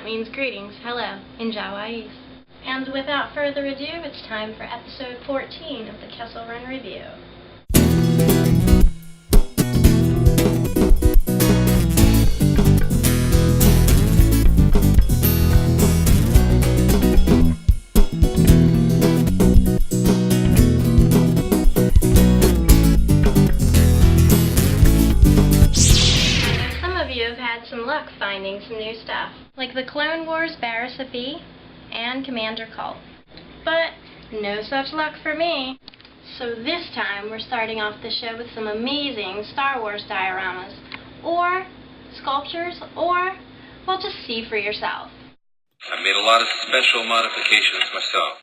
that means greetings, hello, in Jawaese. And without further ado, it's time for episode 14 of the Kessel Run Review. Some luck finding some new stuff, like the Clone Wars Barriss and Commander Cult. But no such luck for me. So this time we're starting off the show with some amazing Star Wars dioramas, or sculptures, or, well, just see for yourself. I made a lot of special modifications myself.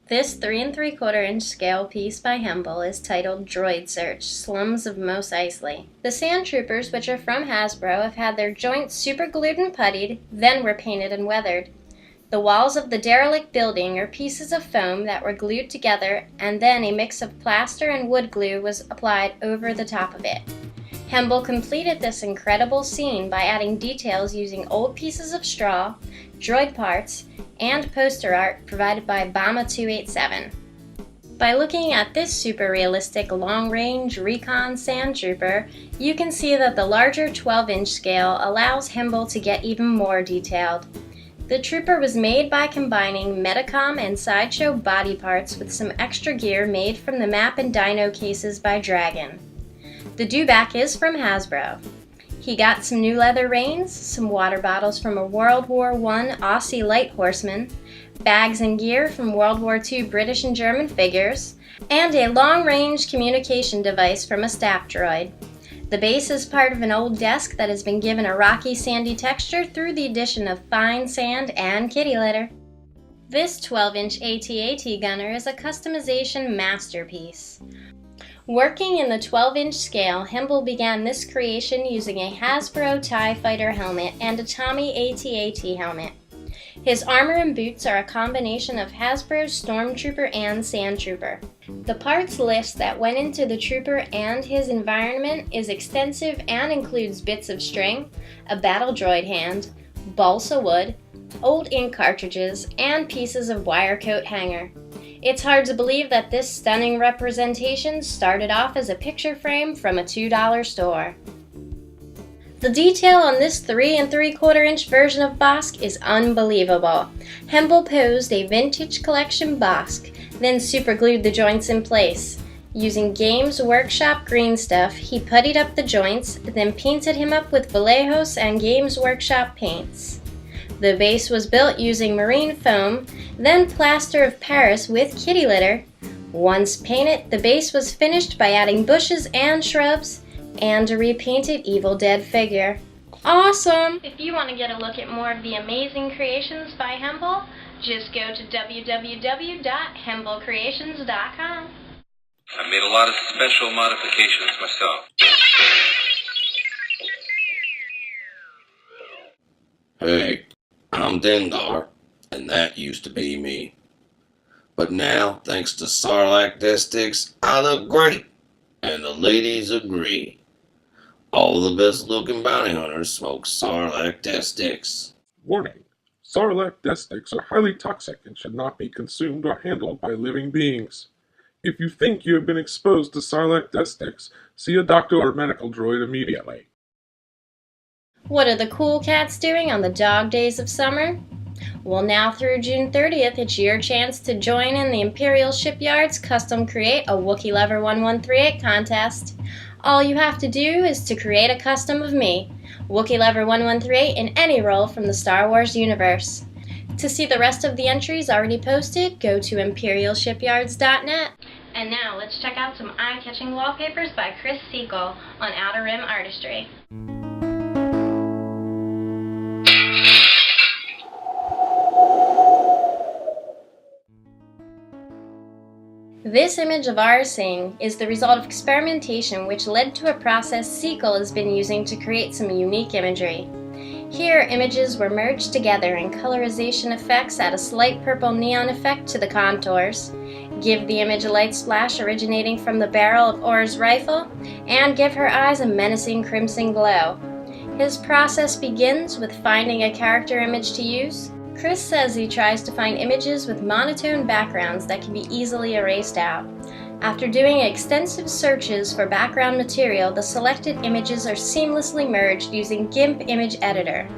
This 3 3/4 inch scale piece by Hemble is titled Droid Search, Slums of Mos Eisley. The Sand Troopers, which are from Hasbro, have had their joints super glued and puttied, then were painted and weathered. The walls of the derelict building are pieces of foam that were glued together, and then a mix of plaster and wood glue was applied over the top of it. Hemble completed this incredible scene by adding details using old pieces of straw, droid parts, and poster art provided by Bama 287. By looking at this super realistic long-range recon sand trooper, you can see that the larger 12-inch scale allows Hemble to get even more detailed. The trooper was made by combining Metacom and Sideshow body parts with some extra gear made from the map and dino cases by Dragon. The dewback is from Hasbro. He got some new leather reins, some water bottles from a World War I Aussie light horseman, bags and gear from World War II British and German figures, and a long-range communication device from a staff droid. The base is part of an old desk that has been given a rocky, sandy texture through the addition of fine sand and kitty litter. This 12-inch AT-AT gunner is a customization masterpiece. Working in the 12-inch scale, Hemble began this creation using a Hasbro TIE Fighter helmet and a Tommy AT-AT helmet. His armor and boots are a combination of Hasbro's Stormtrooper and Sand Trooper. The parts list that went into the trooper and his environment is extensive and includes bits of string, a battle droid hand, balsa wood, old ink cartridges, and pieces of wire coat hanger. It's hard to believe that this stunning representation started off as a picture frame from a $2 store. The detail on this 3 3/4 inch version of Bossk is unbelievable. Hemble posed a vintage collection Bossk, then superglued the joints in place. Using Games Workshop green stuff, he puttied up the joints, then painted him up with Vallejos and Games Workshop paints. The base was built using marine foam, then plaster of Paris with kitty litter. Once painted, the base was finished by adding bushes and shrubs, and a repainted Evil Dead figure. Awesome! If you want to get a look at more of the amazing creations by Hemble, just go to www.hemblecreations.com. I made a lot of special modifications myself. Hey, I'm Dengar, and that used to be me. But now, thanks to Sarlacc Death Sticks, I look great, and the ladies agree. All the best-looking bounty hunters smoke Sarlacc Death Sticks. Warning: Sarlacc Death Sticks are highly toxic and should not be consumed or handled by living beings. If you think you have been exposed to Sarlacc Death Sticks, see a doctor or medical droid immediately. What are the cool cats doing on the dog days of summer? Well, now through June 30th, it's your chance to join in the Imperial Shipyard's Custom Create a Wookiee Lover 1138 contest. All you have to do is to create a custom of me, Wookiee Lover 1138, in any role from the Star Wars universe. To see the rest of the entries already posted, go to imperialshipyards.net. And now let's check out some eye-catching wallpapers by Chris Seekell on Outer Rim Artistry. This image of R. Singh is the result of experimentation which led to a process Seekell has been using to create some unique imagery. Here, images were merged together and colorization effects add a slight purple neon effect to the contours. give the image a light splash originating from the barrel of Orr's rifle, and give her eyes a menacing crimson glow. His process begins with finding a character image to use. Chris says he tries to find images with monotone backgrounds that can be easily erased out. After doing extensive searches for background material, the selected images are seamlessly merged using GIMP Image Editor.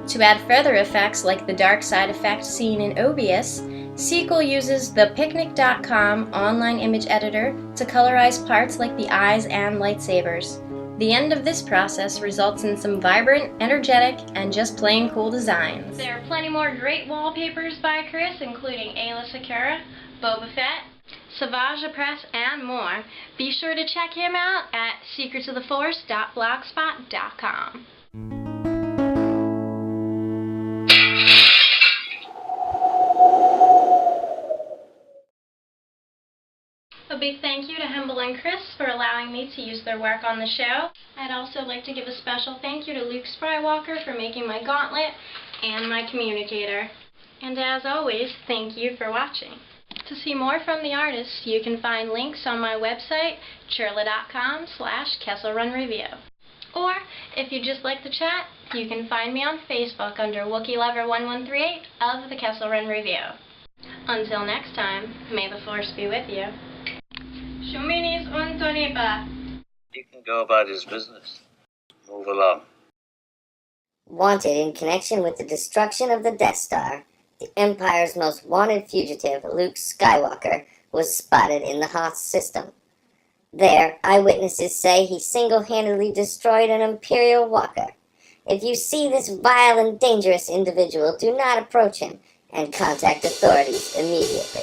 To add further effects like the dark side effect seen in OBS, Seekell uses the Picnic.com online image editor to colorize parts like the eyes and lightsabers. The end of this process results in some vibrant, energetic, and just plain cool designs. There are plenty more great wallpapers by Chris, including Ayla Secura, Boba Fett, Savage Press, and more. Be sure to check him out at secretsoftheforce.blogspot.com. A big thank you to Hemble and Chris for allowing me to use their work on the show. I'd also like to give a special thank you to Luke Sprywalker for making my gauntlet and my communicator. And as always, thank you for watching. To see more from the artists, you can find links on my website, churla.com/KesselRunReview. Or, if you'd just like to chat, you can find me on Facebook under WookieLover1138 of the Kessel Run Review. Until next time, may the Force be with you. Shuminis Untonipa. He can go about his business. Move along. Wanted in connection with the destruction of the Death Star, the Empire's most wanted fugitive, Luke Skywalker, was spotted in the Hoth system. There, eyewitnesses say he single-handedly destroyed an Imperial walker. If you see this vile and dangerous individual, do not approach him and contact authorities immediately.